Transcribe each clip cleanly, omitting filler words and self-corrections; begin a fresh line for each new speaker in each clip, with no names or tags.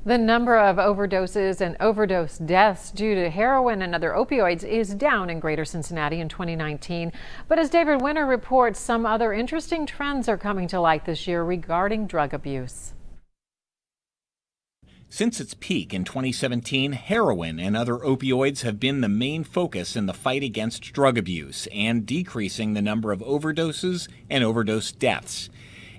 The number of overdoses and overdose deaths due to heroin and other opioids is down in Greater Cincinnati in 2019. But as David Winter reports, some other interesting trends are coming to light this year regarding drug abuse.
Since its peak in 2017, heroin and other opioids have been the main focus in the fight against drug abuse and decreasing the number of overdoses and overdose deaths.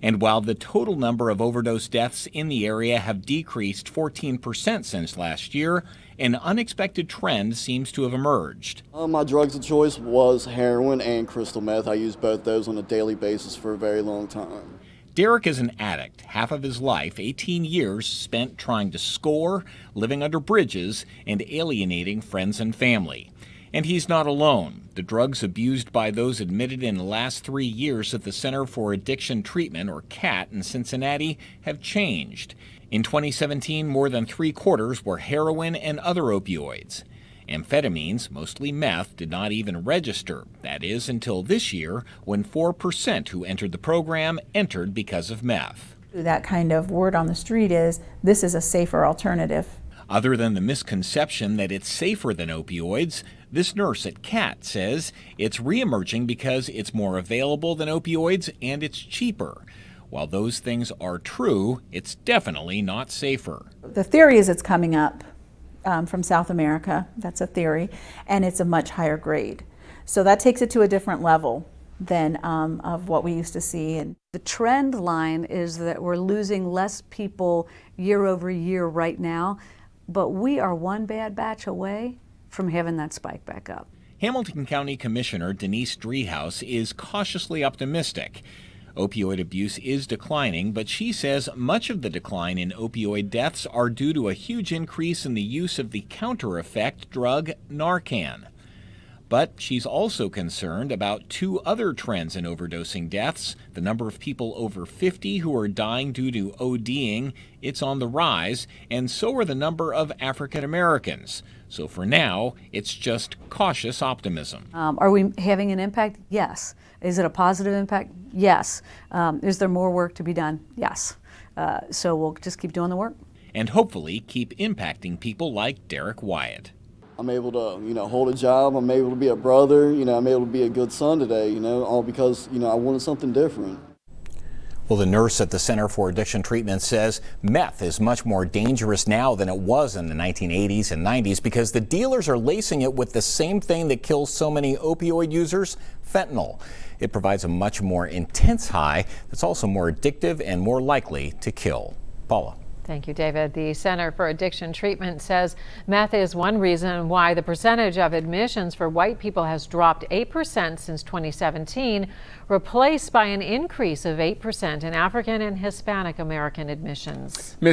And while the total number of overdose deaths in the area have decreased 14% since last year, an unexpected trend seems to have emerged.
My drugs of choice was heroin and crystal meth. I used both those on a daily basis for a very long time.
Derek is an addict. Half of his life, 18 years, spent trying to score, living under bridges, and alienating friends and family. And he's not alone. The drugs abused by those admitted in the last 3 years at the Center for Addiction Treatment, or CAT, in Cincinnati have changed. In 2017, more than 3/4 were heroin and other opioids. Amphetamines, mostly meth, did not even register. That is, until this year, when 4% who entered the program entered because of meth.
That kind of word on the street is, this is a safer alternative.
Other than the misconception that it's safer than opioids, this nurse at CAT says it's reemerging because it's more available than opioids and it's cheaper. While those things are true, it's definitely not safer.
The theory is it's coming up from South America. That's a theory, and it's a much higher grade. So that takes it to a different level than of what we used to see. And
the trend line is that we're losing less people year over year right now, but we are one bad batch away from having that spike back up.
Hamilton County Commissioner Denise Driehaus is cautiously optimistic. Opioid abuse is declining, but she says much of the decline in opioid deaths are due to a huge increase in the use of the counter-effect drug Narcan. But she's also concerned about two other trends in overdosing deaths. The number of people over 50 who are dying due to ODing, it's on the rise, and so are the number of African Americans. So for now, it's just cautious optimism.
Are we having an impact? Yes. Is it a positive impact? Yes. Is there more work to be done? Yes. So we'll just keep doing the work.
And hopefully keep impacting people like Derek Wyatt.
I'm able to, hold a job. I'm able to be a brother. I'm able to be a good son today, all because, I wanted something different.
Well, the nurse at the Center for Addiction Treatment says meth is much more dangerous now than it was in the 1980s and 90s because the dealers are lacing it with the same thing that kills so many opioid users, fentanyl. It provides a much more intense high that's also more addictive and more likely to kill. Paula.
Thank you, David. The Center for Addiction Treatment says meth is one reason why the percentage of admissions for white people has dropped 8% since 2017, replaced by an increase of 8% in African and Hispanic American admissions.